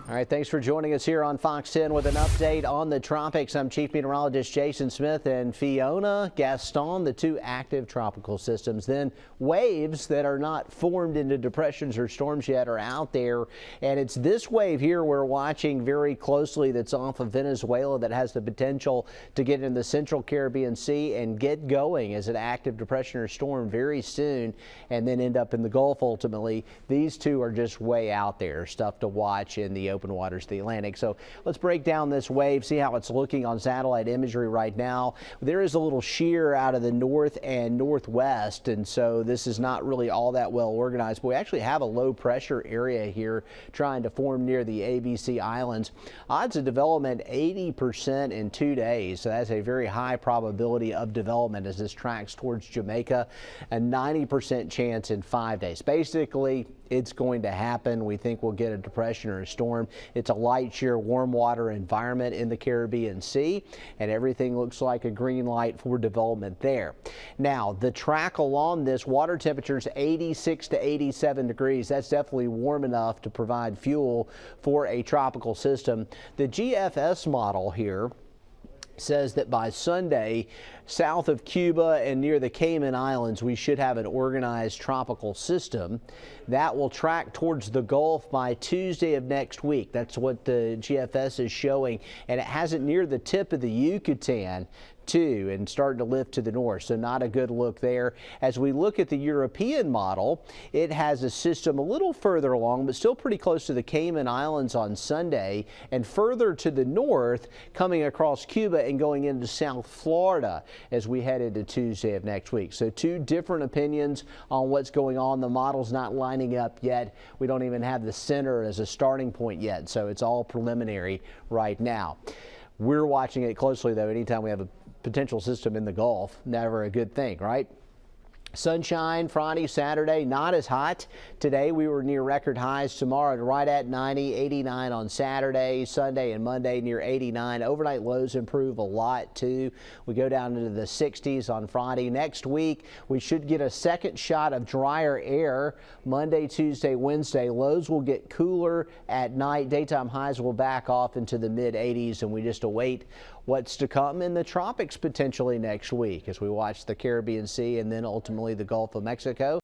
All right, thanks for joining us here on Fox 10 with an update on the tropics. I'm Chief Meteorologist Jason Smith, and Fiona, Gaston, the two active tropical systems. Then waves that are not formed into depressions or storms yet are out there, and it's this wave here we're watching very closely that's off of Venezuela that has the potential to get in the central Caribbean Sea and get going as an active depression or storm very soon and then end up in the Gulf ultimately. These two are just way out there, stuff to watch in the open waters of the Atlantic. So let's break down this wave, see how it's looking on satellite imagery right now. There is a little shear out of the north and northwest, and so this is not really all that well organized, but we actually have a low pressure area here trying to form near the ABC Islands. Odds of development 80% in 2 days, so that's a very high probability of development as this tracks towards Jamaica. A 90% chance in 5 days. Basically, it's going to happen. We think we'll get a depression or a storm. It's a light shear warm water environment in the Caribbean Sea, and everything looks like a green light for development there. Now, the track along this, water temperatures 86 to 87 degrees. That's definitely warm enough to provide fuel for a tropical system. The GFS model here says that by Sunday, south of Cuba and near the Cayman Islands, we should have an organized tropical system that will track towards the Gulf by Tuesday of next week. That's what the GFS is showing, and it has it near the tip of the Yucatan too, and starting to lift to the north, so not a good look there. As we look at the European model, it has a system a little further along, but still pretty close to the Cayman Islands on Sunday, and further to the north, coming across Cuba and going into South Florida as we head into Tuesday of next week. So two different opinions on what's going on. The model's not lining up yet. We don't even have the center as a starting point yet, so it's all preliminary right now. We're watching it closely, though. Anytime we have a potential system in the Gulf, never a good thing, right? Sunshine Friday, Saturday, not as hot. Today we were near record highs. Tomorrow right at 90, 89 on Saturday, Sunday and Monday near 89. Overnight lows improve a lot too. We go down into the 60s on Friday. Next week we should get a second shot of drier air. Monday, Tuesday, Wednesday, lows will get cooler at night. Daytime highs will back off into the mid 80s, and we just await what's to come in the tropics potentially next week as we watch the Caribbean Sea and then ultimately the Gulf of Mexico.